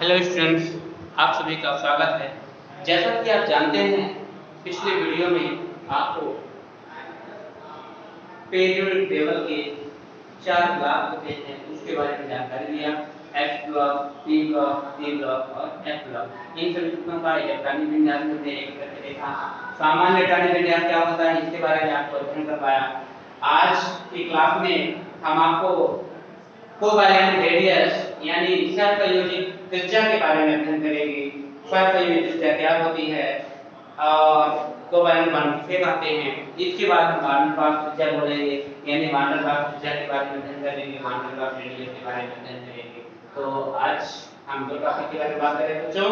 Hello students, आप सभी का स्वागत है। जैसा कि आप जानते हैं, पिछले वीडियो में आपको पीरियोडिक टेबल के 4 ब्लॉक होते हैं उसके बारे में जानकारी दिया। F block, P block, T block और एफ ब्लॉक। इन सभी तत्वों का इलेक्ट्रॉनिक विन्यास में एक करके देखा। सामान्य इलेक्ट्रॉनिक विन्यास क्या होता है इसके बारे में आपको अध्ययन करवाया। आज की क्लास में हम आपको कोवैलेंट रेडियस यानी सहसंयोजित त्रिज्या के बारे में अध्ययन करेंगे। सहसंयोजित त्रिज्या क्या होती है और कोवैलेंट बॉन्ड किसे कहते हैं। इसके बाद हम वान डेर वाल्स त्रिज्या बोलेंगे यानी वान डेर वाल्स त्रिज्या के बारे में अध्ययन करेंगे, वान डेर वाल्स रेडियस के बारे में अध्ययन करेंगे। तो आज हम दो टॉपिक के बारे में बात करेंगे बच्चों,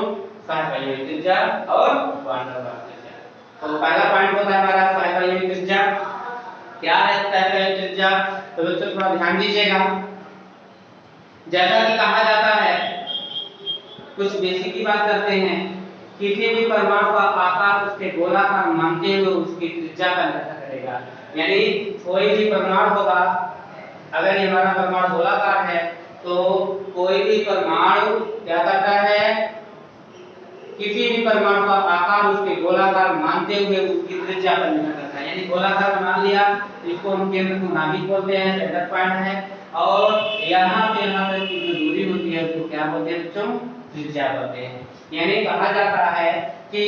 सहसंयोजित त्रिज्या और वान डेर वाल्स त्रिज्या। तो पहला पॉइंट होता है हमारा सहसंयोजित त्रिज्या। क्या है सहसंयोजित त्रिज्या? तो बच्चों थोड़ा ध्यान दीजिएगा। जैसा कि कहा जाता है, कुछ बेसिक की बात करते हैं, किसी भी परमाणु का आकार उसके गोलाकार मानते हुए उसकी त्रिज्या पर निर्भर करेगा। यानी कोई भी परमाणु होगा, अगर ये हमारा परमाणु गोलाकार है तो कोई भी परमाणु क्या करता है, किसी भी परमाणु का आकार उसके गोलाकार मानते हुए उसकी त्रिज्या पर निर्भर करता है। यानी गोलाकार मान लिया, इसको हम केंद्र को नाभिक बोलते हैं, सेंटर पॉइंट है, और यहाँ से यहाँ तक की जो दूरी होती है उसको क्या बोलते हैं बच्चों? त्रिज्या बोलते हैं। यानी कहा जाता है कि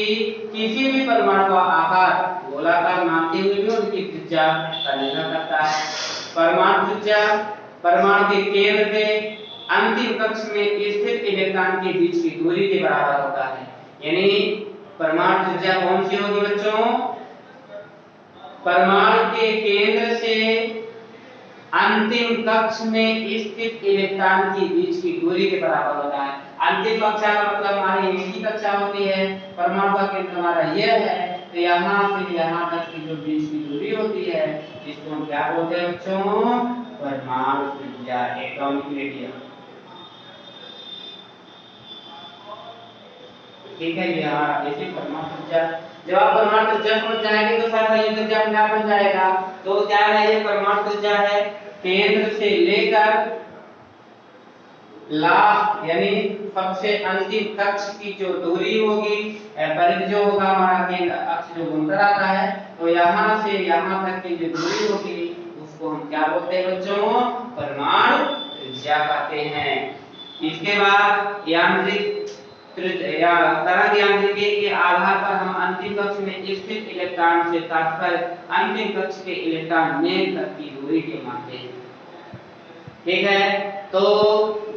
किसी भी परमाणु का आकार गोलाकार मानते हुए भी उसकी त्रिज्या पर निर्भर करता है। परमाणु त्रिज्या परमाणु के केंद्र से अंतिम कक्ष में स्थित इलेक्ट्रॉन के बीच की दूरी के बराबर होता है। यानी परमाणु त्रिज्या कौन सी होगी बच्चों? परमाणु के केंद्र से अंतिम कक्ष में स्थित इलेक्ट्रॉन के बीच की दूरी के बराबर होता है। अंतिम कक्षा का मतलब हमारी एक ही कक्षा होती है, परमाणु का केंद्र हमारा यह है, तो यहाँ से यहाँ तक की जो बीच की दूरी होती है इसको हम क्या बोलते हैं बच्चों? परमाणु त्रिज्या, एटॉमिक रेडियस। ठीक है, ये हमारा बेसिक परमाणु त्रिज्या। जब आप परमाणु त्रिज्या समझ जाएंगे तो सहसंयोजित त्रिज्या क्या बन जाएगा। तो क्या है, ये परमाणु त्रिज्या है केंद्र से लेकर लास्ट यानी सबसे अंतिम कक्ष की जो दूरी होगी, परिधि जो होगा हमारा केंद्र अक्ष जो घूमता रहता है, तो यहाँ से यहाँ तक की जो दूरी होगी उसको हम क्या बोलते हैं बच्चों? परमाणु त्रिज्या कहते हैं। इसके बाद यांत्रिक या तरंग यांत्रिकी के आधार पर हम अंतिम कक्ष में स्थित इलेक्ट्रॉन से तात्पर्य अंतिम कक्ष के इलेक्ट्रॉन मेल तक की दूरी के मानते हैं। ठीक है, तो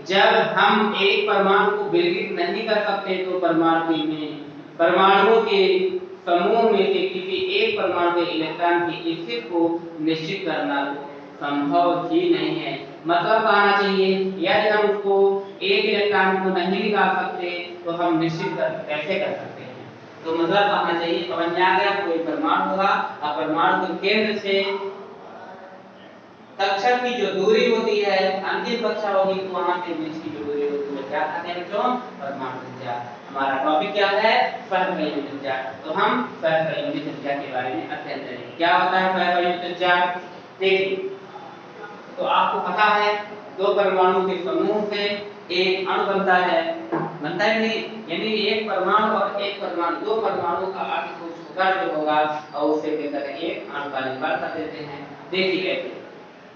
जब हम एक परमाणु को विलगित नहीं कर सकते तो परमाणुओं के समूह में से किसी एक परमाणु के इलेक्ट्रॉन की स्थिति को निश्चित करना संभव ही नहीं है। मतलब कहना चाहिए, यदि हम उसको एक इलेक्ट्रॉन को नहीं निकाल सकते तो हम निश्चित कैसे कर सकते हैं। तो मतलब कहना चाहिए, समझ में आ गया, कोई परमाणु होगा और परमाणु के केंद्र से कक्षा की जो दूरी होती है, अंतिम कक्षा होगी, तो वहां से बीच की जो दूरी होती है क्या कहते हैं बच्चों? परमाणु त्रिज्या। हमारा टॉपिक क्या है? सहसंयोजित त्रिज्या। तो हम सहसंयोजित त्रिज्या के बारे में अध्ययन करेंगे। क्या होता है सहसंयोजित त्रिज्या? देखिए, तो आपको पता है दो परमाणु के समूह से एक अणु बनता है कि नहीं? यानी एक परमाणु और एक परमाणु, दो परमाणु का अणु छोटा जो होगा और उसे लेकर एक अणु का निर्माण कर देते हैं। देखिए कैसे,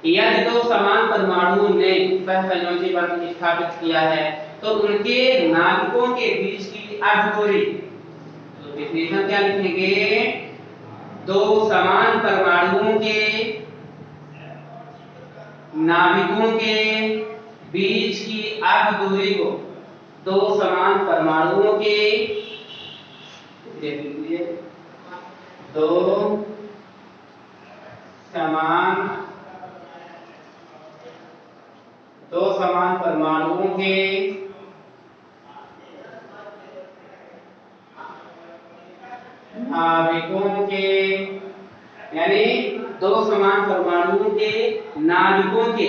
यदि दो समान परमाणुओं ने सहसंयोजी बंध स्थापित किया है तो उनके नाभिकों के बीच की अर्धदूरी, तो डेफिनेशन क्या लिखेंगे? दो समान परमाणुओं के नाभिकों के बीच की अर्धदूरी को, दो समान परमाणुओं के दो समान परमाणुओं के नाभिकों के, यानी दो समान परमाणुओं के नाभिकों के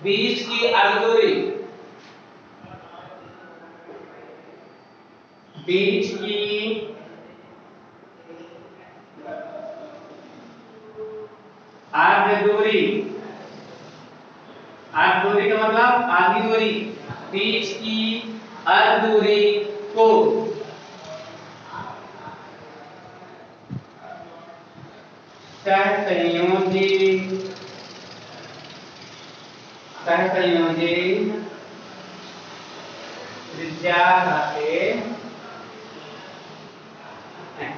बीच की अर्धदूरी, बीच की अर्धदूरी, अर्धदूरी का मतलब आधी दूरी, बीच की अर्ध दूरी को सहसंयोजी त्रिज्या कहते हैं।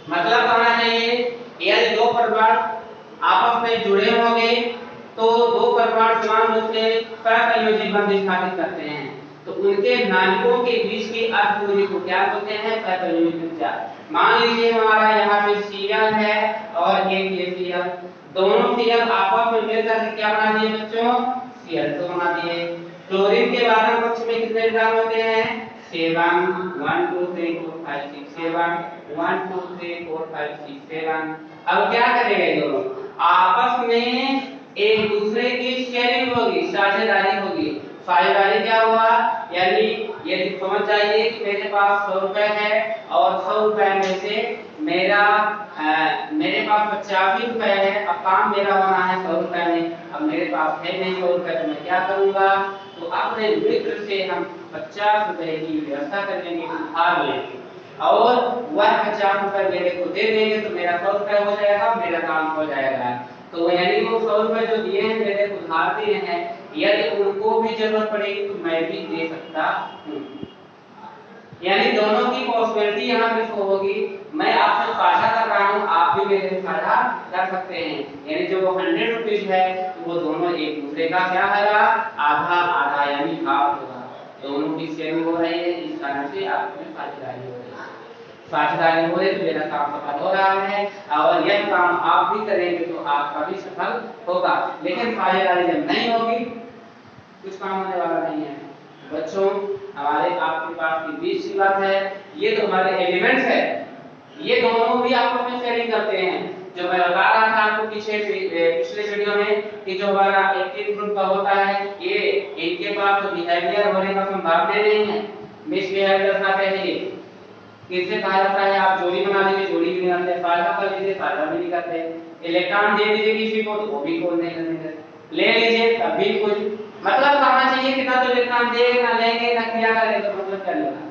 मतलब कहना चाहिए यदि दो परमाणु आपस में जुड़े होंगे तो दो परमाणु समान रूप से सहसंयोजी बंध स्थापित करते हैं, तो उनके नाभिकों के बीच की अर्ध दूरी को क्या बोलते हैं? सहसंयोजी त्रिज्या। मान लीजिए हमारा यहाँ पे Cl है और एक ये Cl, दोनों Cl आपस में मिलकर के क्या बना दिए बच्चों? Cl2 बना दिए। क्लोरीन के वाहक पक्ष में कितने इलेक्ट्रॉन होते हैं? 7 1 2 3 4 5 6 7 1 2 3 4 5 6 7। अब क्या करेंगे दोनों? आपस में एक दूसरे की शेयरिंग होगी, साझेदारी होगी। साझेदारी क्या हुआ? यानी ये समझ जाइए कि मेरे पास 100 रुपए है और 100 रुपए में से मेरे पास 50 रुपए है। अब काम मेरा होना है 100 रुपए में, अब मेरे पास है नहीं 100 रुपए, तो मैं क्या करूंगा? तो अपने मित्र से हम 50 रुपए की व्यवस्था कर लेंगे, उधार लेंगे और वह 50 रुपए मेरे को दे देंगे, तो मेरा 100 रुपए हो जाएगा, मेरा काम हो जाएगा। तो यानी वो 100 रुपए जो दिए हैं मेरे को उधार दिए हैं, यदि उनको भी जरूरत पड़ेगी तो मैं भी दे सकता हूँ। यानी दोनों की पॉसिबिलिटी यहाँ पे शो होगी। मैं आपसे साझा कर रहा हूँ, आप भी मेरे से साझा कर सकते हैं। यानी जो 100 रुपीज है वो दोनों एक दूसरे का क्या है? आधा आधा यानी हाफ होगा। दोनों की शेयरिंग हो रही है, इस कारण से आपस में साझेदारी हो रही है। साझेदारी हो रही तो मेरा काम सफल हो रहा है और यह काम आप भी करेंगे तो आपका भी सफल होगा। लेकिन साझेदारी जब नहीं होगी कुछ काम होने वाला नहीं है। बच्चों हमारे आपके पास की बीच की बात है, ये तो हमारे एलिमेंट्स है, ये दोनों भी आपस में शेयरिंग करते हैं। जो मैं बता रहा था आपको पिछले वीडियो में कि जो हमारा एक्टिव ग्रुप का होता है, ये इनके पास तो बिहेवियर होने का संभावना नहीं है, मिसबिहेवियर का है। किससे कहा जाता है? आप जोड़ी बना लीजिए, जोड़ी भी नहीं बनाते, साझा कर लीजिए, साझा भी नहीं करते, इलेक्ट्रॉन दे दीजिए किसी को तो वो भी खोल नहीं करेंगे, ले लीजिए तब भी कुछ मतलब कहना चाहिए कि ना तो इलेक्ट्रॉन देंगे ना लेंगे ना क्रिया करेंगे, तो मतलब क्या लेगा?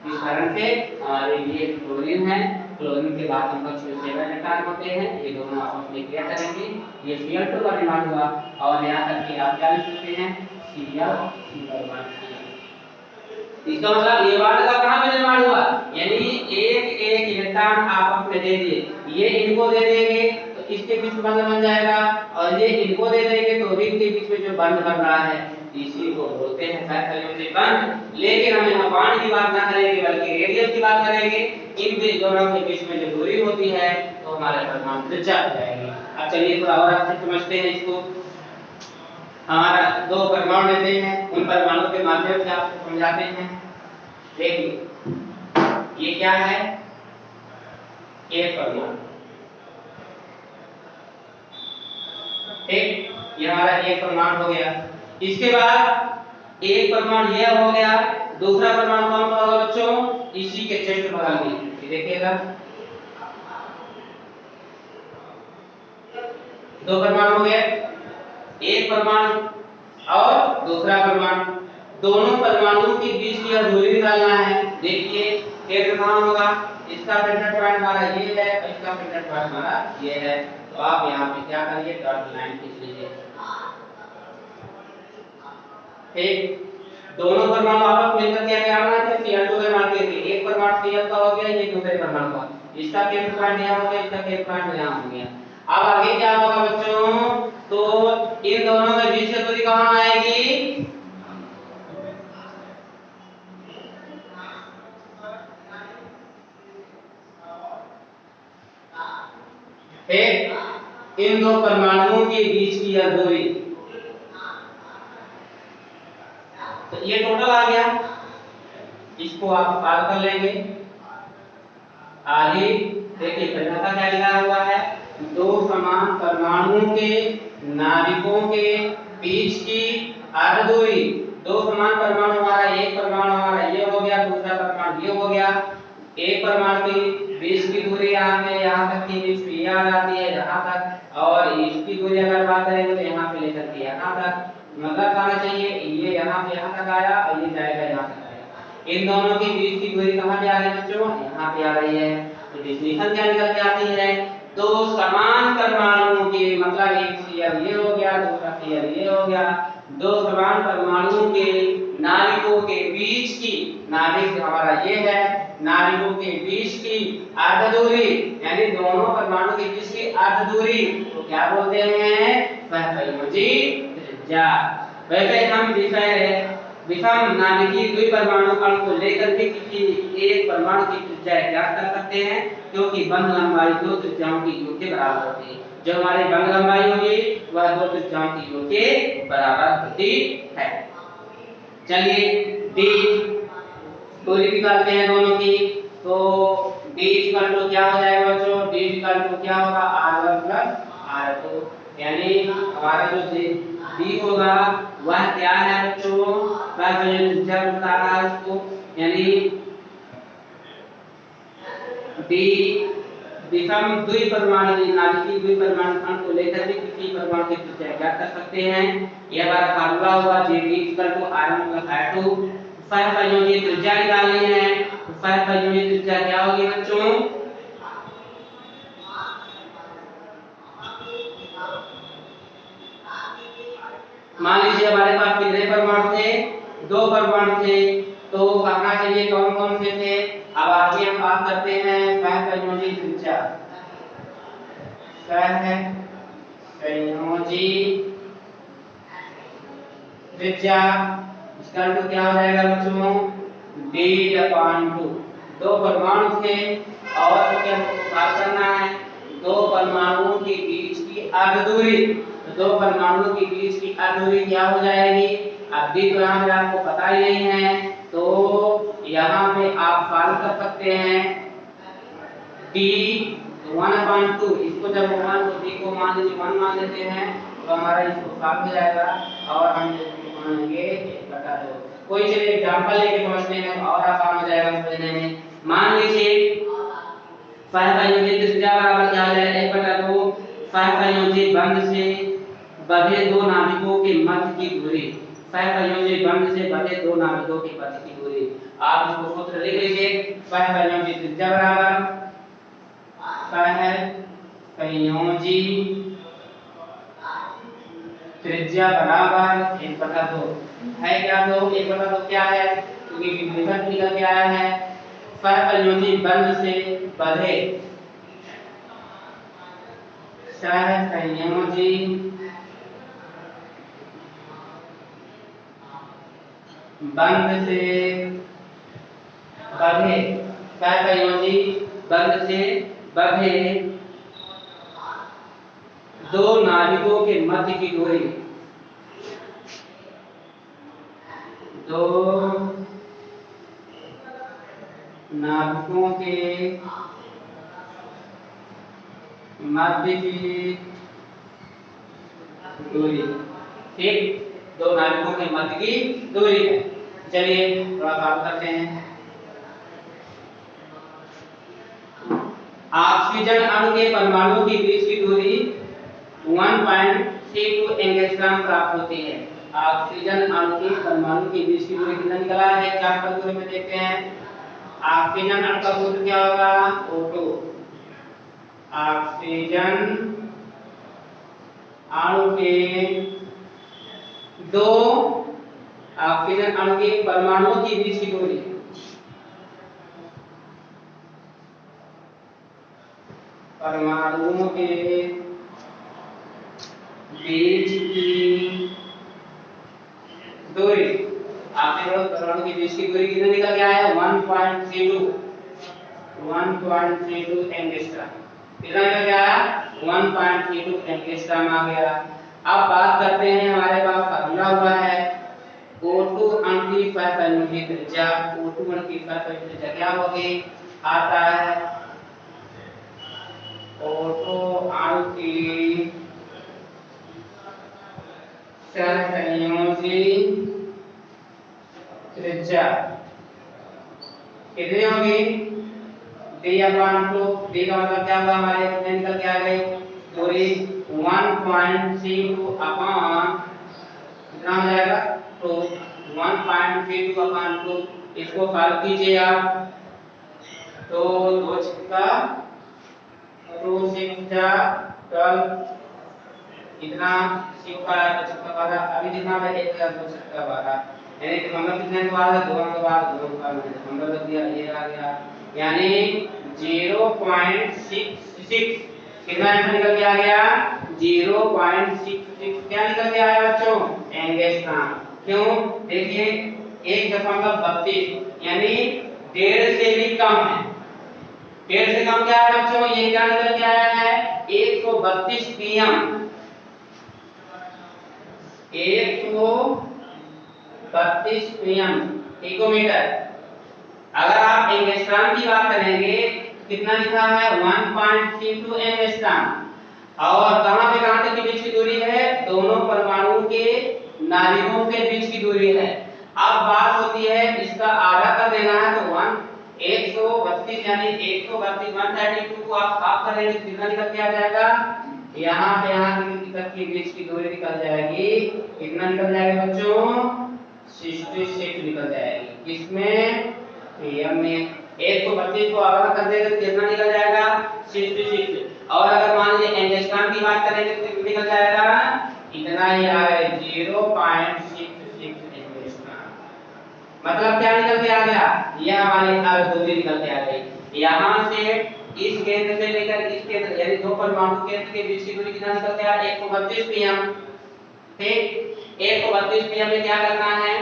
इस कारण से हमारे ये क्लोरीन है, क्लोरीन के बाद हम कक्ष में 7 इलेक्ट्रॉन होते हैं, ये दोनों आपस में क्रिया करेंगे, ये Cl2 का निर्माण हुआ और यहाँ तक कि आप क्या लिख सकते हैं? Cl इसका मतलब ये वाला का कहां पे निर्माण हुआ? यानी एक एक इलेक्ट्रॉन आपस में दे दिए, ये इनको दे देंगे तो इसके बीच में बंध बन जाएगा और ये इनको दे देंगे तो भी इनके बीच में जो बंध बन रहा है इसी को बोलते हैं सहसंयोजी बंध। लेकिन हम यहाँ बॉन्ड की बात ना करेंगे बल्कि रेडियस की बात करेंगे। इन दोनों के बीच में जो दूरी होती है तो हमारे परमाणु त्रिज्या हो जाएगी। अब चलिए थोड़ा और अच्छे समझते हैं इसको। हमारा दो परमाणु लेते हैं, उन परमाणु के माध्यम से आपको समझाते हैं। देखिए ये क्या है? एक परमाणु, ठीक, ये हमारा एक परमाणु हो गया। इसके बाद एक परमाणु यह हो गया, दूसरा परमाणु कौन सा होगा बच्चों? इसी के जस्ट बगल में, देखिएगा दो परमाणु हो गए, एक परमाणु और दूसरा परमाणु, दोनों परमाणुओं के बीच की दूरी निकालना है। देखिए एक कहां होगा? इसका सेंटर पॉइंट हमारा ये है और इसका सेंटर पॉइंट हमारा ये है, तो आप यहाँ पे क्या करिए? डॉट लाइन खींच लीजिए, ठीक। दोनों परमाणु आपस में मिलकर क्या बनाते हैं? Cl2 का निर्माण करते हैं। एक परमाणु Cl का हो गया, ये दूसरे परमाणु का, इसका केंद्र पॉइंट यहाँ हो गया, इसका केंद्र पॉइंट यहाँ हो गया। अब आगे क्या होगा बच्चों? तो इन दोनों के बीच की दूरी कहां आएगी? इन दो परमाणुओं के बीच की यह दूरी, तो ये टोटल आ गया, इसको आप पार कर लेंगे। आगे देखिए पहला का क्या लिखा हुआ है? दो समान परमाणुओं के नाभिकों के बीच की अर्ध दूरी। दो समान परमाणु, हमारा एक परमाणु हमारा ये हो गया, दूसरा परमाणु ये हो गया। एक परमाणु के बीच की दूरी यहाँ पे यहाँ तक की बीच आ जाती है यहाँ तक, और इसकी दूरी अगर बात करेंगे तो यहाँ पे लेकर के यहाँ तक, मतलब आना चाहिए ये यहाँ से यहाँ तक आया और ये जाएगा यहाँ तक आया। इन दोनों के बीच की दूरी कहाँ पे आ रही है बच्चों? यहाँ पे आ रही है। तो डिफिनेशन क्या निकल के आती है? दो समान परमाणुओं के, मतलब एक शेयर ये हो गया, दूसरा शेयर ये हो गया, दो समान परमाणुओं के नाभिकों के बीच की, नाभिक हमारा ये है, नाभिकों के बीच की अर्ध दूरी, यानी दोनों परमाणु के बीच की अर्ध दूरी तो क्या बोलते हैं? सहसंयोजी त्रिज्या। वैसे हम विषम नाभिकीय द्विपरमाणु अणु को लेकर के किसी एक परमाणु की त्रिज्या ज्ञात कर सकते हैं, क्योंकि बंध लंबाई दो त्रिज्याओं की योग के बराबर होती है। जो हमारी बंध लंबाई होगी वह दो त्रिज्याओं की योग के बराबर होती है। चलिए डी दूरी निकालते हैं दोनों की। तो d इक्वल टू क्या हो जाएगा बच्चों? d इक्वल टू क्या होगा? r1 प्लस r2, यानी हमारा जो d होगा वह क्या है बच्चों? वह त्रिज्या बता रहा है उसको, यानी d विषम द्विपरमाणु नाभिकीय द्विपरमाणु अणु को लेकर के किसी परमाणु की त्रिज्या ज्ञात कर सकते हैं। यह हमारा फार्मूला होगा d equal to r1 plus r2। सहसंयोजी त्रिज्या निकालनी है, तो सहसंयोजी त्रिज्या क्या होगी बच्चों? मान लीजिए हमारे पास कितने परमाणु थे? दो परमाणु थे, तो कहना चाहिए कौन कौन से थे? अब आगे हम बात करते हैं सहसंयोजी त्रिज्या। सहसंयोजी त्रिज्या इसका तो क्या हो जाएगा बच्चों? d/2। दो परमाणु थे और क्या बात करना है? दो परमाणुओं के बीच की अर्ध दूरी, तो दो परमाणुओं के बीच की अर्ध दूरी क्या हो जाएगी? अब d तो यहाँ पे आपको पता ही नहीं है, तो यहाँ पे आप सॉल्व कर सकते हैं। d 1/2, इसको जब 1 को d को मान लीजिए 1 मान लेते हैं तो हमारा इसको सॉल्व हो जाएगा और हम मानेंगे 1/2। कोई चलिए एग्जांपल लेके समझने में और आसान हो जाएगा समझने में। मान लीजिए सहसंयोजी त्रिज्या बराबर क्या हो जाएगा? 1/2 सहसंयोजी बंध से बंधे दो नाभिकों के मध्य की दूरी, सहसंयोजी बंध से बंधे दो नाभिकों के मध्य की दूरी। आप इसको सूत्र लिख लीजिए। सहसंयोजी त्रिज्या बराबर सहसंयोजी त्रिज्या बराबर 1/2 है क्या? तो 1/2 क्या है? क्योंकि डिफरेंस निकल के आया है। सहसंयोजी बंध से बंधे, सहसंयोजी बंध से बंधे, सहसंयोजी बंध से बंधे दो नाभिकों के मध्य की दूरी, दो नाभिकों के मध्य की दूरी, ठीक, दो नाभिकों के मध्य की दूरी है। चलिए थोड़ा बात करते हैं। ऑक्सीजन अणु के परमाणुओं के बीच की दूरी 1.32 एंगस्ट्रॉम प्राप्त होती है। ऑक्सीजन अणु के परमाणु के बीच की दूरी कितना निकला है? एग्जांपल दूरी में देखते हैं। ऑक्सीजन अणु का सूत्र क्या होगा? O2। ऑक्सीजन अणु के दो ऑक्सीजन अणु के परमाणुओं के बीच की दूरी, परमाणुओं के बीच की दूरी, ऑक्सीजन परमाणु के बीच की दूरी कितनी निकल के आया? 1.32 एंगस्ट्रॉम। कितना निकल के आया? 1.32 एंगस्ट्रॉम आ गया। अब बात करते हैं, हमारे पास फार्मूला हुआ है O2 अणु की सहसंयोजी त्रिज्या। O2 अणु की सहसंयोजी त्रिज्या क्या होगी? आता है O2 अणु की सहसंयोजी त्रिज्या कितनी होगी? d/2। d का मतलब क्या हुआ? हमारे कितने निकल के आ गए? दूरी 1.32 अपॉन कितना हो जाएगा, तो 1.32/2 इसको सॉल्व कीजिए आप, तो 2 छक्का 2 6 12 इतना सिक्का 12 अभी कितना है 1 2 छक्का 12 यानी कि मतलब कितने के बाद है 2 के बाद 2 का नंबर लग दिया, ये आ गया यानी 0.66 कितना आंसर निकल के आ गया 0.66 क्या निकल के आया बच्चों एंगस्ट्रॉम। क्यों देखिए 1.32 यानी 1.5 से भी कम है, 1.5 से कम क्या है बच्चों ये क्या निकल के आया है 132 pm 132 pm पिकोमीटर। अगर आप एंगस्ट्रॉम की बात करेंगे कितना लिखा है 1.32 एंगस्ट्रॉम और कहां से कहां तक की बीच की दूरी है दोनों परमाणुओं के नाभिकों के बीच की दूरी है। अब बात होती है इसका आधा कर देना है तो 132 यानी 132 को आप हाफ करेंगे तो कितना निकल के आ जाएगा यहां से यहां तक की बीच की दूरी निकल जाएगी, कितना निकल जाएगा बच्चों 66 निकल जाएगी। किसमें पीएम में 132 को आधा कर देंगे तो कितना निकल जाएगा 66 और अगर मान लीजिए एंगस्ट्रॉम की बात करेंगे तो कितना निकल जाएगा इतना ही आ रहा है 0.66 एंगस्ट्रॉम। मतलब क्या निकल के आ गया यह हमारी दूरी निकल के आ गई। यहां से इस केंद्र से लेकर इस केंद्र यानी दो परमाणु केंद्र के बीच की दूरी कितना निकल के आ 132 पीएम। ठीक 132 पीएम में क्या करना है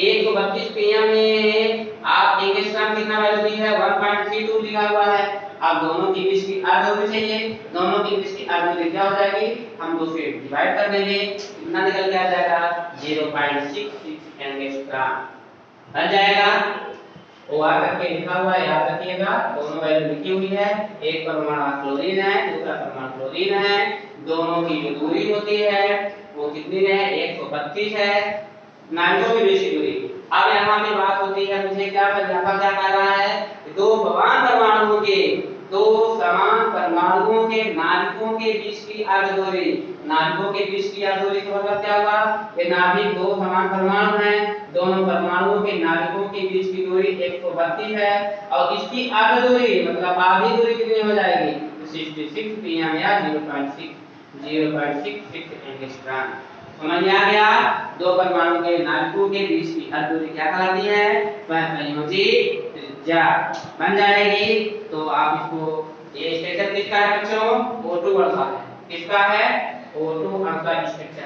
132 पीएम में आप एंगस्ट्रॉम कितना वैल्यू दी है 1.32 लिखा हुआ है। आप दोनों के बीच की दूरी चाहिए, दोनों के बीच की दूरी क्या हो जाएगी हम 2 से डिवाइड कर देंगे कितना निकल के आ जाएगा 0.66 एंगस्ट्रॉम बन जाएगा। वो आ करके लिखा हुआ है याद रखिएगा, दोनों वैल्यू लिखी हुई है, एक परमाणु क्लोरीन है दूसरा परमाणु क्लोरीन है, दोनों की जो दूरी होती है वो कितनी है 132 है नाभिकों के बीच की दूरी। अब यहाँ पे बात होती है मुझे क्या कर रहा है दो समान परमाणुओं के नाभिकों के बीच की दूरी, नाभिकों के बीच की दूरी का मतलब क्या होगा ये नाभिक दो समान परमाणु हैं, दोनों परमाणुओं के नाभिकों के बीच की दूरी 132 है और इसकी दूरी मतलब आधी दूरी कितनी हो जाएगी 66 pm या 0.66 एंगस्ट्रॉम। समझ में आ गया दो परमाणु के नाभिकों के बीच की दूरी क्या कहलाती है वह संयोजी त्रिज्या बन जाएगी। तो आप इसको ये स्ट्रक्चर किसका है बच्चों O2 अल्फा है, किसका है O2 अल्फा स्ट्रक्चर है।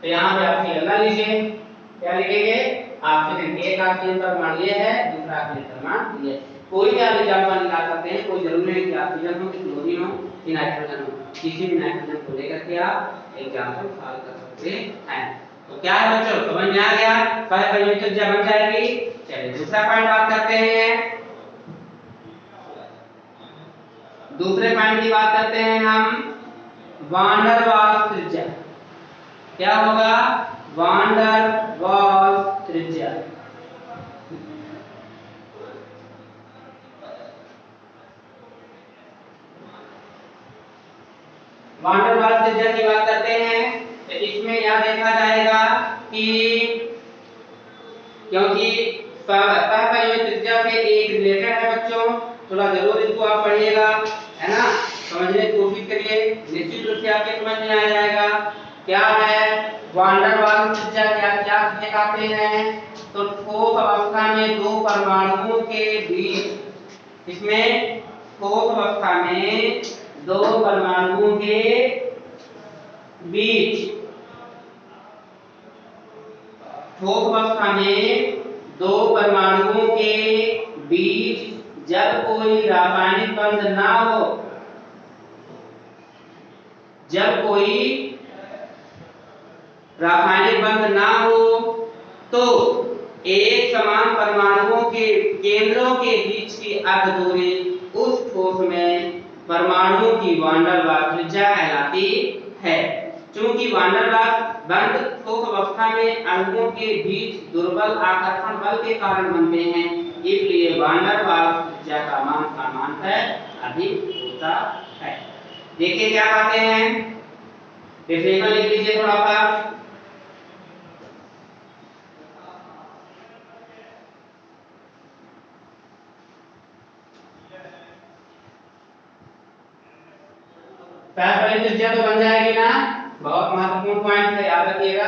तो यहाँ पे आप निकालना लीजिए क्या लिखेंगे ऑक्सीजन एक ऑक्सीजन परमाणु ये है दूसरा ऑक्सीजन परमाणु ये कोई भी आप एग्जांपल निकाल सकते हैं, कोई जरूरी नहीं कि ऑक्सीजन हो कि क्लोरीन हो कि नाइट्रोजन हो, किसी भी नाइट्रोजन को लेकर के आप एग्जांपल सॉल्व कर सकते हैं। तो क्या है बच्चों समझ में आ गया कह परिमित त्रिज्या बन जाएगी। चलिए दूसरा पॉइंट बात करते हैं, दूसरे पॉइंट की बात करते हैं हम वांडर वाल्स त्रिज्या। क्या होगा वांडर वाल्स त्रिज्या। वांडर वाल्स त्रिज्या की बात करते हैं तो इसमें यह देखा जाएगा कि क्योंकि सहपरिमित त्रिज्या से एक रिलेटेड है बच्चों, थोड़ा जरूर इसको आप पढ़िएगा है ना, समझने की कोशिश करिए, निश्चित रूप से आपके समझ में आ जाएगा। क्या है वांडर वाल्स त्रिज्या क्या दिखाते हैं तो ठोस अवस्था में दो परमाणुओं के बीच, इसमें ठोस अवस्था में दो परमाणुओं के बीच, ठोस अवस्था में दो परमाणुओं के बीच जब कोई रासायनिक बंध ना हो, जब कोई रासायनिक बंध ना हो तो एक समान परमाणुओं के केंद्रों के बीच की दूरी उस ठोस में परमाणुओं की वांडर वाल्स त्रिज्या कहलाती है। चूंकि वैन डर वाल्स बंद ठोस अवस्था में अणुओं के बीच दुर्बल आकर्षण बल के कारण बनते हैं, इसलिए वैन डर वाल्स त्रिज्या का मान सामान्यतः अधिक होता है। देखिए क्या कहते हैं, डेफिनेशन लिख लीजिए थोड़ा सा। पहली त्रिज्या तो बन जाएगी ना, बहुत महत्वपूर्ण पॉइंट है, याद रखिएगा।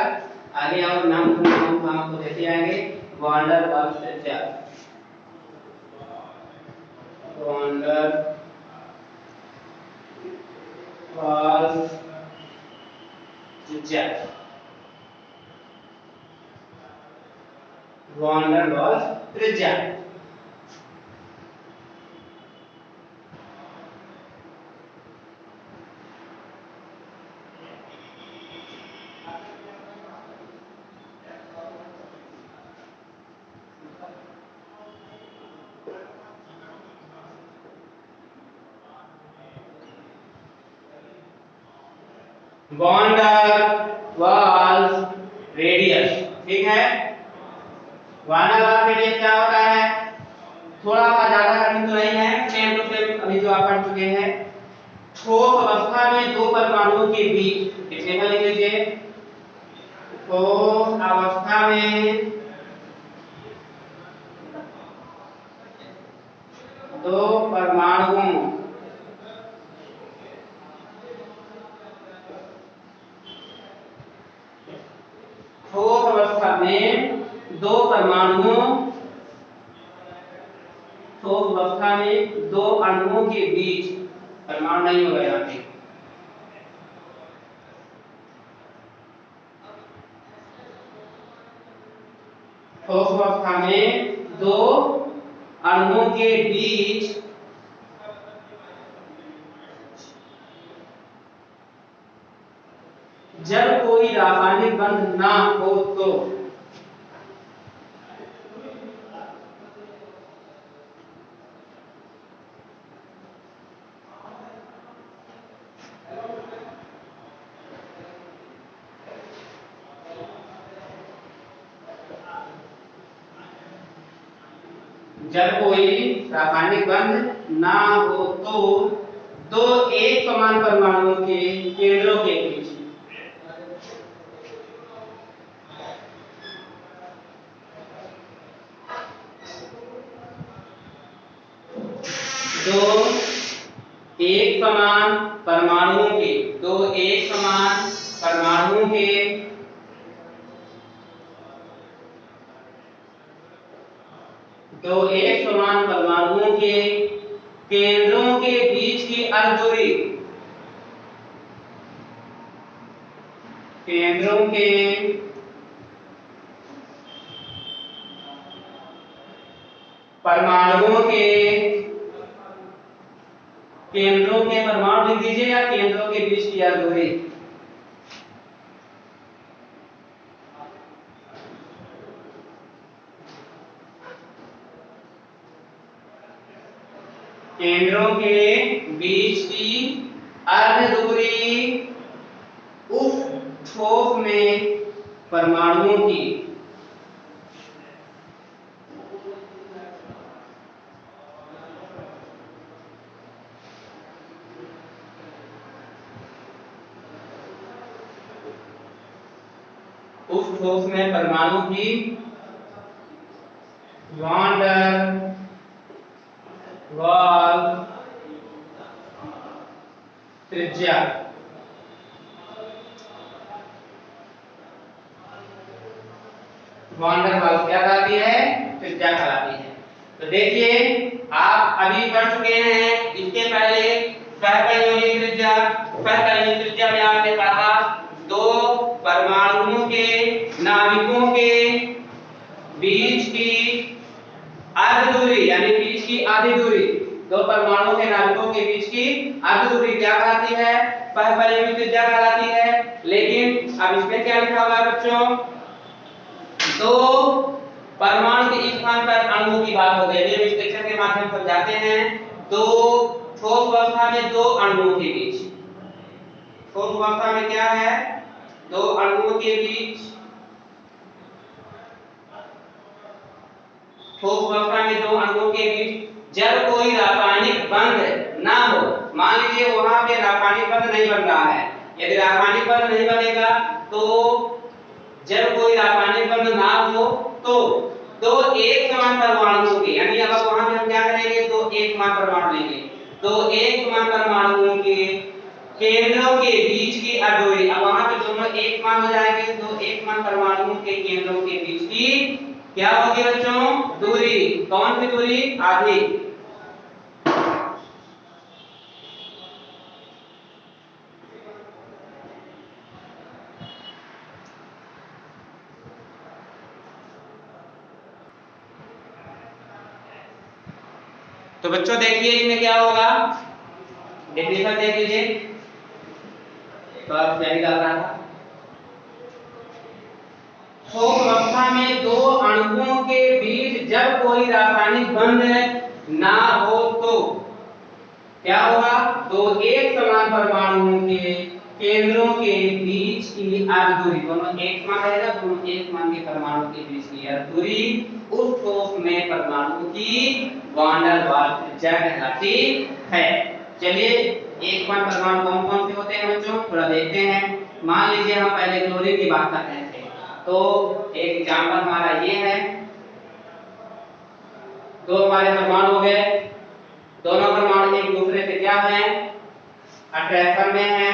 आगे और नाम हम आपको देते आएंगे। वैन डर वाल्स त्रिज्या, वैन डर वाल्स त्रिज्या, वैन डर वाल्स त्रिज्या। वैन डर वाल्स रेडियस, ठीक है। वैन डर वाल्स रेडियस क्या होता है, थोड़ा सा ज्यादा कठिन तो नहीं है, सेम टू सेम अभी जो आप पढ़ चुके हैं। ठोस अवस्था में दो परमाणुओं के बीच, इसमें लिख लीजिए, ठोस अवस्था में दो परमाणुओं ठोस अवस्था में दो परमाणुओं ठोस अवस्था में दो अणुओं के बीच, परमाणु नहीं होगा यहाँ पे, ठोस अवस्था में दो अणुओं के बीच जब कोई रासायनिक बंध ना हो तो जब कोई रासायनिक बंध ना हो तो दो एक समान परमाणुओं के केंद्रों के बीच, दो एक समान परमाणुओं के, दो एक समान परमाणुओं के दो एक समान परमाणुओं के केंद्रों के बीच की अर्धदूरी, केंद्रों के परमाणुओं के केंद्रों के परमाणु लिख दीजिए या केंद्रों के बीच की अर्धदूरी, केंद्रों के बीच की अर्धदूरी उस ठोस में परमाणुओं की उस ठोस में परमाणु की वैन डर वाल्स त्रिज्या, वैन डर वाल्स क्या कहलाती है, त्रिज्या कहलाती है। तो देखिए आप अभी पढ़ चुके हैं, इसके पहले सहसंयोजी त्रिज्या, सहसंयोजी त्रिज्या में आपने पढ़ा दो परमाणुओं के नाभिकों के बीच की अर्धदूरी यानी बीच की आधी दूरी, दो परमाणुओं के नाभिकों के बीच की अर्धदूरी क्या कहलाती है, सहसंयोजी त्रिज्या कहलाती है। लेकिन अब इसमें क्या लिखा हुआ है बच्चों, दो परमाणु के एक स्थान पर अणुओं की बात हो गई, ये विश्लेषण के माध्यम से समझाते हैं। दो ठोस अवस्था में दो अणुओं के बीच, ठोस अवस्था में क्या है, दो अणुओं के बीच ठोस अवस्था में दो अणुओं के बीच जब कोई रासायनिक बंध ना हो, मान लीजिए वहां पे रासायनिक बंध नहीं बन रहा है, यदि रासायनिक बंध नहीं बनेगा तो जब कोई रासायनिक बंध ना हो तो दो एक समान परमाणुओं के, यानी अब वहां पे हम क्या करेंगे, दो एक समान परमाणु लेंगे, तो एक समान परमाणुओं के केंद्रों के बीच की दूरी, अब वहां पे दोनों एक समान हो जाएंगे, तो एक समान परमाणुओं के केंद्रों के बीच की क्या होगी बच्चों, दूरी। कौन सी दूरी, आधी। तो बच्चों देखिए इसमें क्या होगा, डेफिनेशन देख लीजिए, तो आप क्या निकाल रहा था, ठोस अवस्था में दो अणुओं के बीच जब कोई रासायनिक बंध ना हो तो क्या होगा, दो एक समान परमाणुओं के केंद्रों के बीच की दूरी, दोनों एक समान रहेगा, दोनों एक समान के परमाणु के बीच की दूरी उस ठोस में परमाणु की वैन डर वाल्स त्रिज्या कहलाती है। चलिए एक समान परमाणु कौन कौन से होते हैं बच्चों, थोड़ा देखते हैं। मान लीजिए हम पहले क्लोरीन की बात कर रहे थे, तो एक एग्जांपल हमारा ये है, दो हमारे परमाणु हो गए, दोनों परमाणु एक दूसरे से क्या है, अट्रैक्शन में है,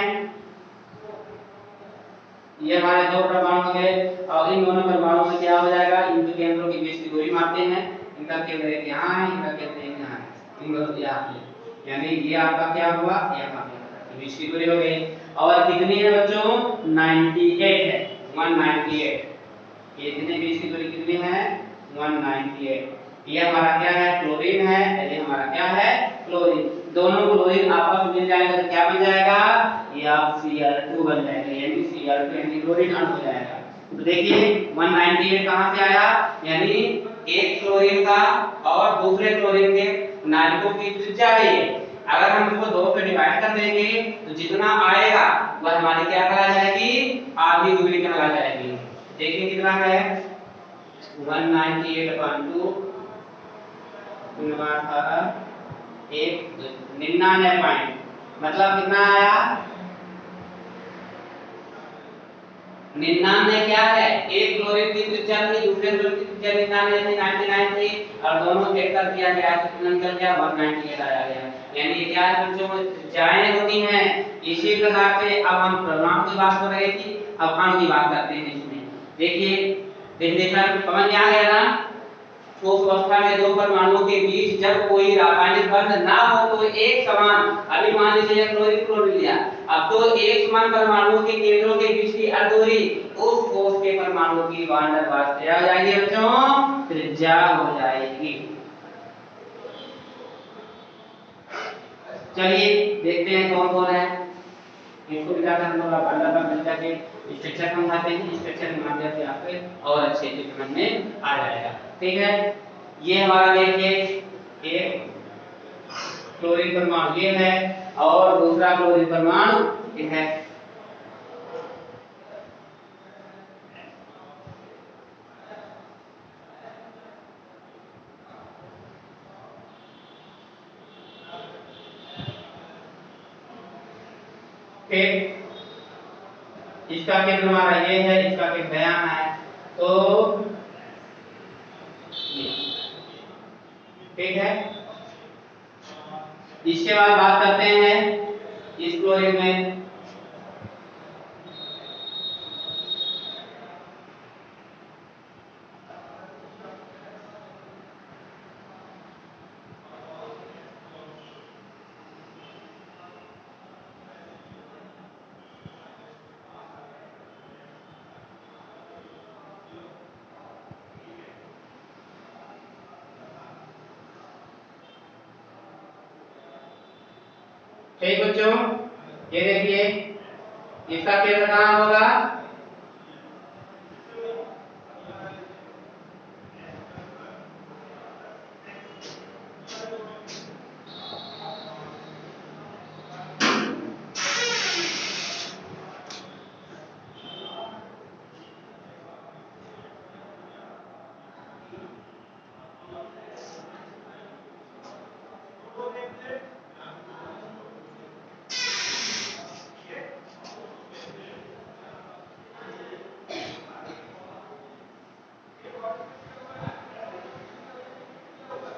ये हमारे दो परमाणु हो गए, और इन दोनों परमाणुओं में क्या हो जाएगा, इनके केंद्रों के बीच की दूरी मापते हैं, इनका केंद्र एक यहाँ है, इनका केंद्र एक यहाँ है, इन दोनों यहाँ पे, यानी ये आपका क्या हुआ, यहाँ पे बीच की दूरी हो गई। और कितनी है बच्चों, 98 है, 198, ये इतने बीच की दूरी कितनी है, 198। ये हमारा क्या है, क्लोरीन है, ये हमारा क्या है, क्लोरीन। दोनों क्लोरीन आपस में मिल जाएगा तो क्या बन जाएगा, ये आप Cl2 बन जाएगा, यानी Cl2 यानी क्लोरीन अणु हो जाएगा। तो देखिए 198 कहां से आया, यानी एक क्लोरीन का और दूसरे क्लोरीन के नाभिकों की त्रिज्या है ये, अगर हम इसको दो से डिवाइड कर देंगे तो जितना आएगा वह हमारी क्या कहला जाएगी, आधी दूरी कहला जाएगी। देखिए कितना है, 198/2 एक 99 पॉइंट, मतलब कितना आया, 99 क्या है, एक क्लोरीन की त्रिज्या थी, दूसरे क्लोरीन की त्रिज्या 99 थी, 99 थी, और दोनों एक कर दिया गया तो कितना निकल गया, 198 आया गया। यानी क्या है बच्चों, त्रिज्याएं होती हैं। इसी प्रकार से अब हम परमाणु की बात कर रहे थे, अब अणु की बात करते हैं। इसमें देखिए डेफिनेशन समझ में आ गया ना, ठोस अवस्था में दो परमाणुओं के बीच जब कोई रासायनिक बंध ना हो तो एक समान, अभी मान लीजिए क्लोरीन क्लोरीन लिया, अब तो एक समान परमाणुओं के केंद्रों के बीच की दूरी उस ठोस के परमाणु की वैन डर वाल्स क्या हो जाएगी बच्चों, त्रिज्या हो जाएगी। चलिए देखते हैं कौन कौन है, इसको मिलाकर हम लोग अलग अलग मिलकर के स्ट्रक्चर समझाते हैं, स्ट्रक्चर के माध्यम से आपको और अच्छे से समझ में आ जाएगा। ठीक है, ये हमारा देखिए एक क्लोरीन परमाणु ये है और दूसरा क्लोरीन परमाणु ये है। ठीक, इसका केंद्र हमारा ये है, इसका केंद्र यहाँ है, तो ठीक है। इसके बाद बात करते हैं इस क्लोरीन में, ठीक बच्चों, ये देखिए इसका केंद्र कहाँ होगा,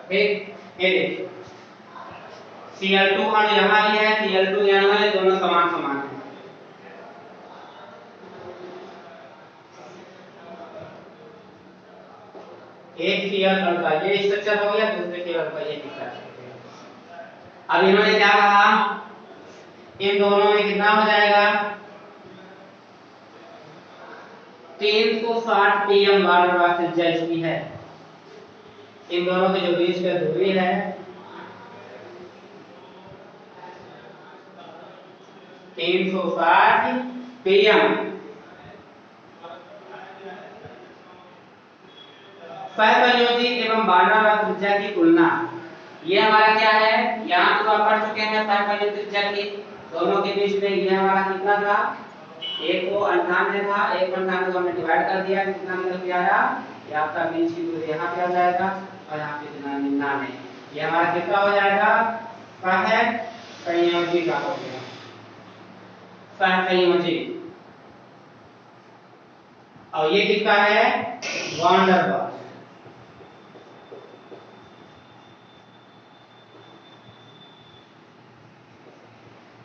ठीक, ये देखिए Cl2 अणु यहाँ भी है, Cl2 यहाँ है, दोनों समान समान है। एक Cl अणु का ये स्ट्रक्चर हो गया, दूसरे Cl का ये स्ट्रक्चर। अब इन्होंने क्या कहा, इन दोनों में कितना हो जाएगा 360 pm वार त्रिज्या इसकी है। इन दोनों के जो बीच का दूरी है 360 pm। सहसंयोजी एवं बारहवां त्रिज्या की तुलना, ये हमारा क्या है, यहाँ तो आप पढ़ चुके हैं सहसंयोजी त्रिज्या की, दोनों के बीच में ये हमारा कितना था 198 था, 198 को हमने डिवाइड कर दिया, कितना निकल के आया, ये आपका बीच की दूरी यहाँ पे आ जाएगा और यहाँ पे कितना 99, ये हमारा कितना हो जाएगा सहसंयोजी का हो गया, सहसंयोजी। और ये किसका है वान डेर वाल्स।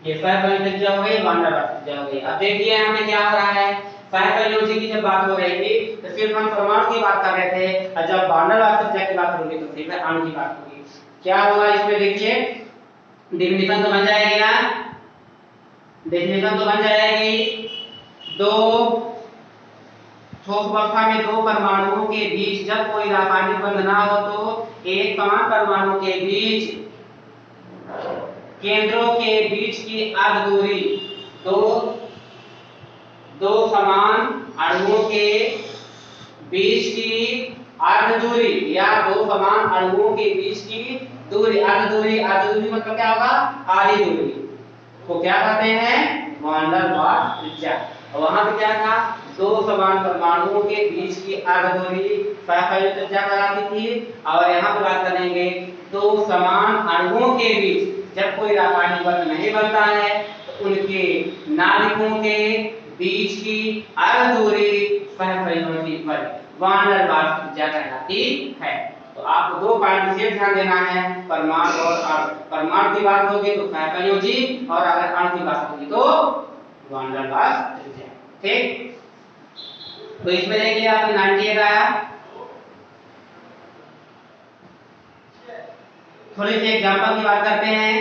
ये सहसंयोजी त्रिज्या हो गई, वान डेर वाल्स त्रिज्या हो गई। अब देखिए यहाँ पे क्या हो रहा है, सहसंयोजी की जब बात हो रही थी तो सिर्फ हम परमाणु की बात कर रहे थे, और जब वान डेर वाल्स त्रिज्या की बात होगी तो सिर्फ अणु की बात होगी। क्या होगा इसमें देखिए, डेफिनेशन तो बन जाएगी ना, डेफिनेशन तो बन जाएगी, दो ठोस अवस्था में दो परमाणुओं के बीच जब कोई रासायनिक बंध ना हो तो एक समान परमाणु के बीच केंद्रों के बीच की अर्ध दूरी, दो समान अणुओं के बीच की अर्ध दूरी या दो समान अणुओं के बीच की दूरी, अर्ध दूरी, अर्ध दूरी मतलब क्या होगा आधी दूरी को क्या कहते हैं वान डेर वाल्स त्रिज्या। और वहां पे क्या था, दो समान परमाणुओं के बीच की अर्ध दूरी सहसंयोजी त्रिज्या कहलाती थी। और यहाँ पे बात करेंगे दो समान अणुओं के बीच जब कोई रासायनिक बंध नहीं बनता है तो उनके नाभिकों के बीच की अर्ध दूरी सहसंयोजी बल वान डेर वाल्स त्रिज्या कहलाती है। तो आपको दो पॉइंट विशेष ध्यान देना है, परमाणु और अणु। परमाणु की बात होगी तो सहसंयोजी, और अगर अणु की बात होगी तो वान डेर वाल्स त्रिज्या। ठीक, तो इसमें देखिए आपने 98 आया। थोड़ी सी एग्जांपल की बात करते हैं।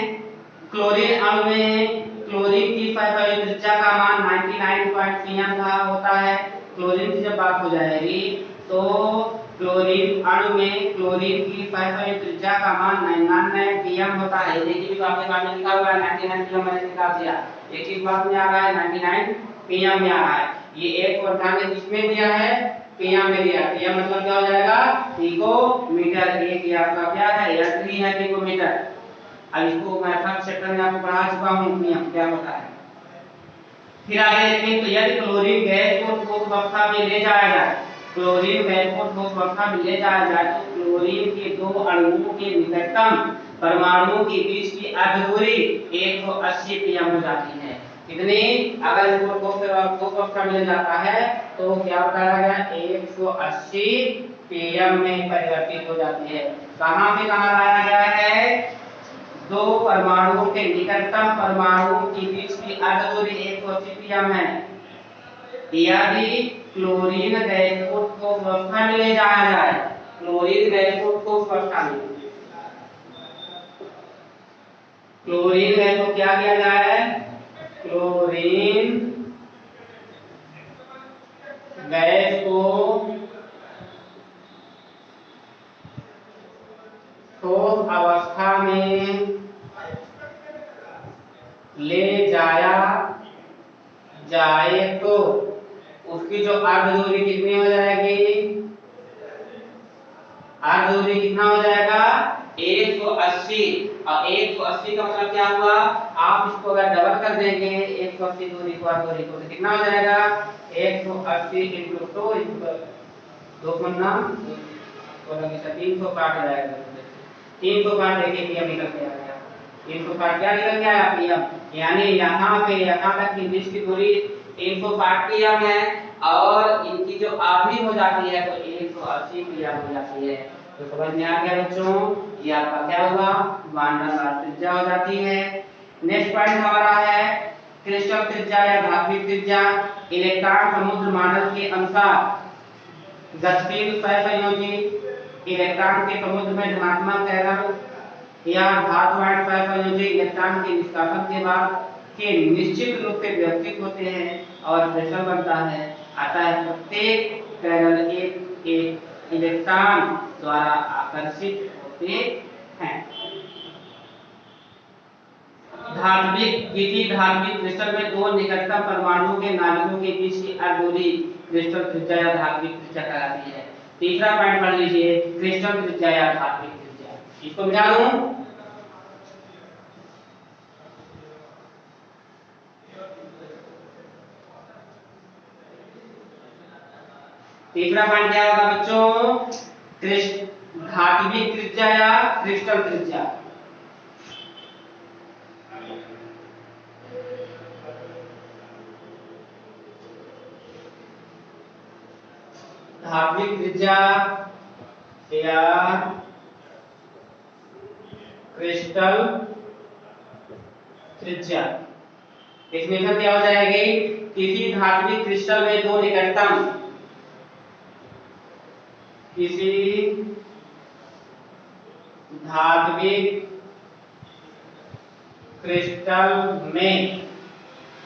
क्लोरीन अणु में क्लोरीन की सहसंयोजी त्रिज्या का मान 99 pm का होता है। क्लोरीन की जब बात हो जाएगी तो क्लोरीन अणु में क्लोरीन की सहसंयोजी त्रिज्या का मान 99 pm होता है। देखिए तो आपके सामने लिखा हुआ है 99 pm, मैंने निकाल दिया। एक चीज बात में आ रहा है 99 pm में आ रहा है, ये 198 इसमें दिया है, pm में दिया है। pm मतलब क्या हो जाएगा पिकोमीटर, एक ये आपका क्या है यंत्री है पिकोमीटर। अब इसको मैं फर्स्ट चैप्टर में आपको पढ़ा चुका हूं pm क्या होता है। फिर आगे देखें तो यदि क्लोरीन गैस को ठोस अवस्था में ले जाया जाए, क्लोरीन गैस को ठोस अवस्था में ले जाया जाए तो क्लोरीन के दो अणुओं के निकटतम परमाणुओं के बीच की अर्ध दूरी 180 pm हो जाती है। कितनी, अगर इसको ठोस अवस्था में ले जाता है तो क्या बताया गया 180 pm में परिवर्तित हो जाती है। कहां से कहां लाया गया है, दो परमाणुओं के निकटतम परमाणुओं के बीच की अर्ध दूरी 180 pm है। यदि क्लोरीन गैस को ठोस अवस्था में ले जाया जाए, क्लोरीन गैस को ठोस अवस्था में, क्लोरीन गैस को क्या किया जाए, क्लोरीन गैस को ठोस अवस्था में ले जाया जाए तो उसकी जो अर्ध दूरी कितनी हो जाएगी, अर्ध दूरी कितना हो जाएगा 180। और 180 का मतलब क्या हुआ, आप इसको अगर डबल कर देंगे 180 दूरी को अर्ध दूरी को तो कितना हो जाएगा 180 इंटू 2 2 गुना 360 आ जाएगा। 360 देखिए पीएम निकल के आ गया, 360 क्या निकल के आया पीएम, यानी यहाँ से यहाँ तक की बीच की दूरी 360 पीएम है और इनकी जो आधी हो जाती है तो 180 पीएम हो जाती है। तो समझ में आ गया बच्चों, ये आपका क्या होगा, वांडर लास्ट त्रिज्या हो जाती है। नेक्स्ट पॉइंट हमारा है क्रिस्टल त्रिज्या या धात्विक त्रिज्या। इलेक्ट्रॉन समुद्र मॉडल के अनुसार गतिशील सहसंयोजी इलेक्ट्रॉन के समुद्र में धनात्मक कैरियर या धातुवान सहसंयोजी इलेक्ट्रॉन के निष्कासन के बाद के निश्चित रूप से व्यवस्थित होते हैं और क्रिस्टल बनता है। अतः प्रत्येक कैरियर एक इलेक्ट्रॉन द्वारा आकर्षित होते हैं। धात्विक किसी धात्विक क्रिस्टल में दो निकटतम परमाणुओं के नाभिकों के बीच की अर्धदूरी क्रिस्टल त्रिज्या या धात्विक त्रिज्या कहलाती है। तीसरा पॉइंट पढ़ लीजिए, क्रिस्टल त्रिज्या या धात्विक त्रिज्या, इसको मिटा लूं। तीसरा पॉइंट क्या होगा बच्चों, धात्विक त्रिज्या या क्रिस्टल त्रिज्या। धात्विक त्रिज्या या क्रिस्टल त्रिज्या, इसमें क्या हो जाएगी, किसी धात्विक क्रिस्टल में दो निकटतम, किसी धात्विक क्रिस्टल में,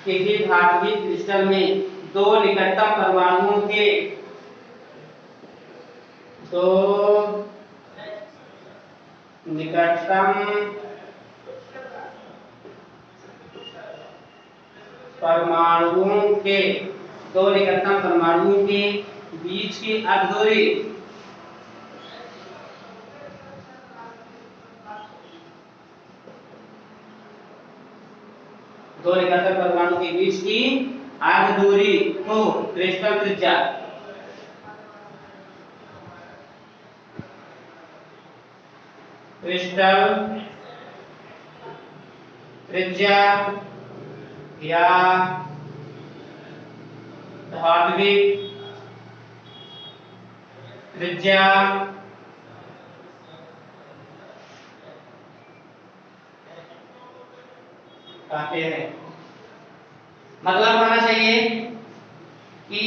किसी धात्विक क्रिस्टल में दो निकटतम परमाणुओं के, दो निकटतम परमाणुओं के, दो निकटतम परमाणुओं के बीच की अर्धदूरी, दो निकटतम परमाणु के बीच की अर्धदूरी को क्रिस्टल त्रिज्या, क्रिस्टल त्रिज्या या धात्विक त्रिज्या कहते हैं। मतलब होना चाहिए कि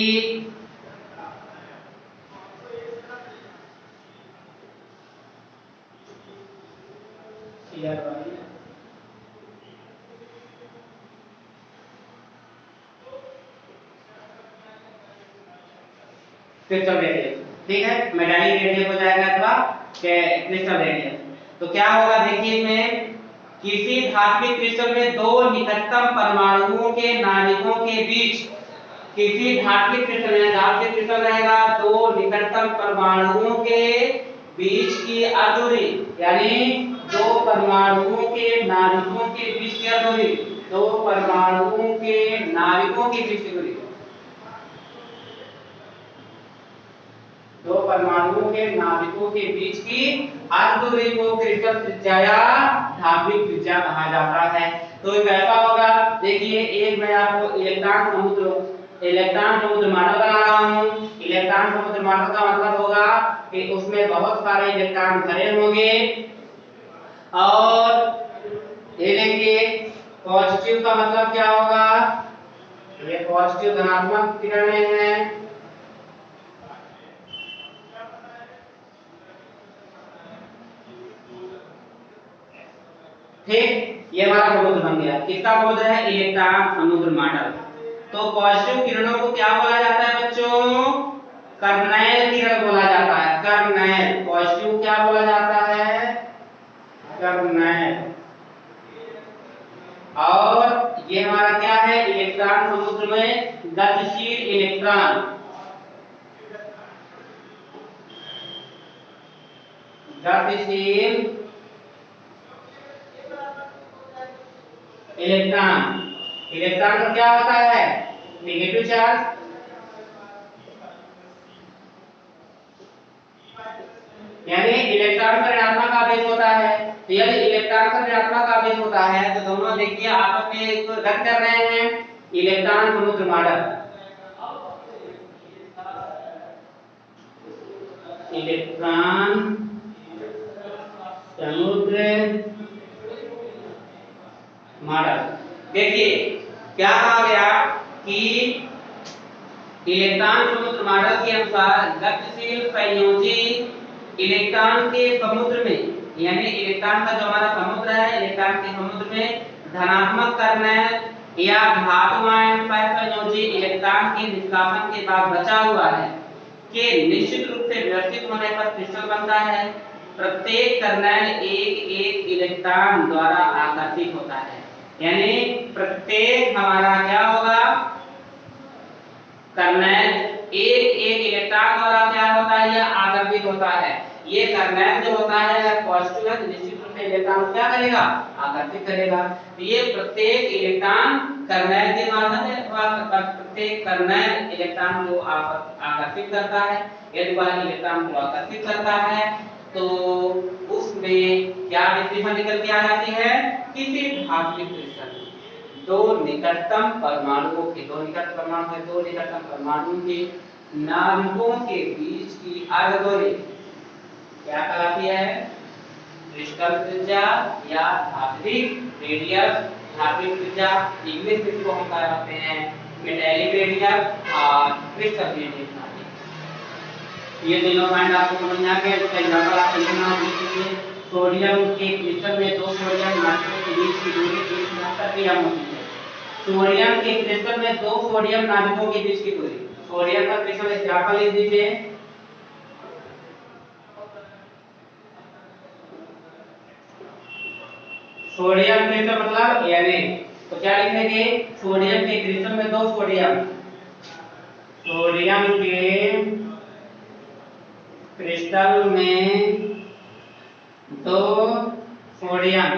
क्रिस्टल रेडियस, ठीक है, मेटालिक रेडियस हो जाएगा अथवा क्रिस्टल रेडियस। तो क्या होगा देखिए, इसमें किसी धात्विक क्रिस्टल में दो निकटतम परमाणुओं के नाभिकों के बीच, किसी धात्विक क्रिस्टल में, धात्विक क्रिस्टल रहेगा दो निकटतम परमाणुओं के बीच की अर्धदूरी, यानी दो परमाणुओं के नाभिकों के बीच की अर्धदूरी, दो परमाणुओं के नाभिकों के बीच की दूरी, दो परमाणुओं के नाभिकों के बीच की अर्धदूरी को क्रिस्टल त्रिज्या या धात्विक त्रिज्या कहा जाता है। तो ये कैसा होगा, देखिए एक मैं आपको इलेक्ट्रॉन समुद्र मॉडल बना रहा हूँ। इलेक्ट्रॉन समुद्र मॉडल का मतलब होगा कि उसमें बहुत सारे इलेक्ट्रॉन भरे होंगे और ये देखिए पॉजिटिव का मतलब क्या होगा, ये पॉजिटिव धनात्मक किरणें हैं, ठीक, ये हमारा समुद्र बन गया। किसका समुद्र है, इलेक्ट्रॉन समुद्र मॉडल। तो पॉजिटिव किरणों को क्या बोला जाता है बच्चों, कर्नेल किरण बोला जाता है, कर्नेल। पॉजिटिव क्या बोला जाता है, कर्नेल। और ये हमारा क्या है, इलेक्ट्रॉन समुद्र में गतिशील इलेक्ट्रॉन, गतिशील इलेक्ट्रॉन। इलेक्ट्रॉन का क्या होता है, नेगेटिव चार्ज, यानी इलेक्ट्रॉन का ऋणात्मक आवेश होता है। तो यदि इलेक्ट्रॉन का ऋणात्मक आवेश होता है तो दोनों देखिए आपस में एक रद्द कर रहे हैं, इलेक्ट्रॉन समुद्र मॉडल, इलेक्ट्रॉन समुद्र मॉडल। देखिए क्या कहा गया कि इलेक्ट्रॉन समुद्र मॉडल के अनुसार गतिशील संयोजी इलेक्ट्रॉन के समुद्र में, यानी इलेक्ट्रॉन का जो हमारा समुद्र है, इलेक्ट्रॉन के समुद्र में धनात्मक कर्नेल या धातु आयन सहसंयोजी इलेक्ट्रॉन के निष्कासन के बाद बचा हुआ है के निश्चित रूप से व्यवस्थित होने पर क्रिस्टल बनता है। प्रत्येक कर्नेल एक एक इलेक्ट्रॉन द्वारा आकर्षित होता है, यानी प्रत्येक हमारा क्या होगा, कर्नेल एक एक इलेक्ट्रॉन द्वारा क्या होता है, यह आकर्षित होता है। ये कर्नेल जो होता है अगर पॉजिटिव है तो निश्चित रूप से इलेक्ट्रॉन को क्या करेगा, आकर्षित करेगा। तो ये प्रत्येक इलेक्ट्रॉन कर्नेल के माध्यम से प्रत्येक कर्नेल इलेक्ट्रॉन को आकर्षित करता है। यदि वह इलेक्ट्रॉन को आकर्षित करता है तो उसमें क्या विशेषण निकल के आ जाती है, किसी धात्विक क्रिस्टल दो निकटतम परमाणुओं के नाभिकों के बीच की अर्धगोलीय क्या कहलाती है, क्रिस्टल त्रिज्या या धात्विक रेडियस। धात्विक त्रिज्या इंग्लिश में इसको हम कहते हैं मेटालिक रेडियस और क्रिस्टल रेडियस। ये तीनों पॉइंट आपको समझ में आ गए। इसका एग्जांपल आप लेना लीजिए, सोडियम के क्रिस्टल में दो सोडियम नाभिकों के बीच की दूरी 370 पीएम होती है। सोडियम के क्रिस्टल में दो सोडियम नाभिकों के बीच की दूरी, सोडियम का क्रिस्टल एग्जांपल ले लीजिए, सोडियम क्रिस्टल मतलब Na, तो क्या लिखेंगे, सोडियम के क्रिस्टल में दो सोडियम के क्रिस्टल में दो सोडियम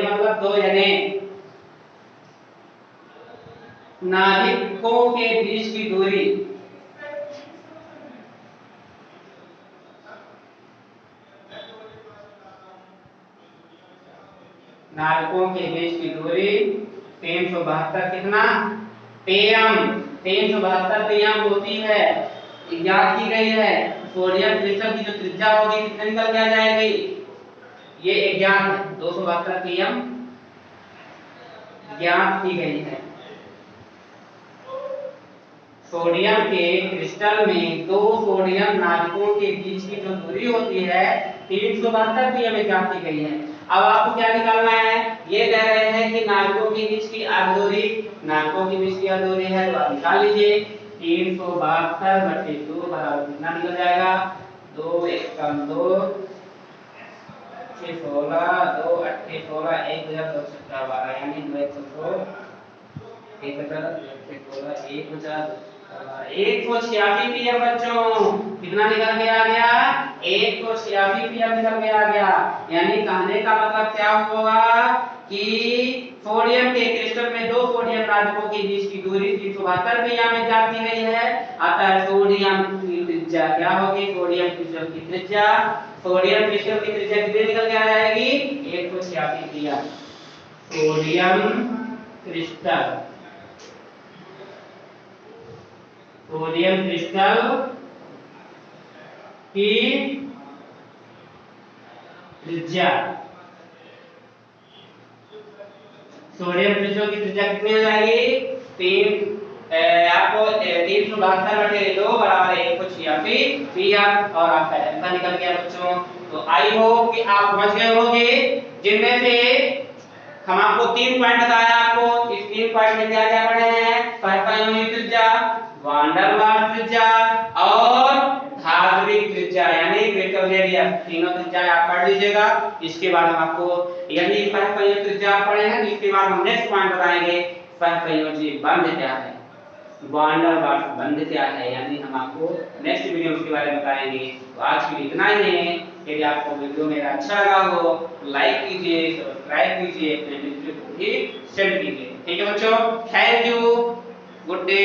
मतलब दो यानी नाभिकों के बीच की दूरी नाभिकों के बीच की दूरी 372 कितना पीएम 372 पीएम होती है। ज्ञात की गई है सोडियम क्रिस्टल की जो त्रिज्या होगी कितने निकल के आ जाएगी, ये ज्ञात है 272 पीएम ज्ञात की गई है। सोडियम के क्रिस्टल में दो सोडियम नाभिकों के बीच की जो दूरी होती है 372 पीएम ज्ञात की गई है। अब आपको क्या निकालना है, ये कह रहे हैं कि नाभिकों के बीच की दूरी, नाभिकों के बीच की दूरी है तो आप निकाल लीजिए 372/2 बराबर कितना निकल जाएगा, 2 1 कम 2 6 16 2 8 16 1 2 17 12 यानी 2 116 1 बचा 186 पीएम बच्चों कितना निकल के आ गया, 186 पीएम निकल के आ गया। यानी कहने का मतलब क्या होगा कि सोडियम के क्रिस्टल में दो सोडियम नाभिकों के बीच की दूरी 372 पीएम में ज्ञात की गई है। अतः सोडियम की त्रिज्या क्या होगी, सोडियम क्रिस्टल की त्रिज्या कितनी निकल के आ जाएगी, 186 पीएम। सोडियम क्रिस्टल की त्रिज्या कितनी हो जाएगी, आपको 372/2 बराबर 186 पीएम और आपका आंसर निकल गया बच्चों। तो आई होप कि आप समझ गए होंगे, जिनमें से हम आपको 3 पॉइंट बताया, आपको इस 3 पॉइंट में क्या क्या पढ़े हैं, सहसंयोजी त्रिज्या, वान डेर वाल्स त्रिज्या और धात्विक त्रिज्या यानी क्रिस्टल रेडियस। तीनों त्रिज्या आप पढ़ लीजिएगा। इसके बाद हम आपको यदि सहसंयोजी त्रिज्या पढ़े हैं तो इसके बाद हम नेक्स्ट पॉइंट बताएंगे सहसंयोजी बंध क्या है, वान डेर वाल्स बंध क्या है, यानी हम आपको नेक्स्ट वीडियो उसके बारे में बताएंगे। तो आज के लिए इतना ही है। यदि आपको वीडियो मेरा अच्छा लगा हो तो लाइक कीजिए, सब्सक्राइब कीजिए, अपने मित्रों को भी शेयर कीजिए। ठीक है बच्चों, थैंक यू, गुड डे।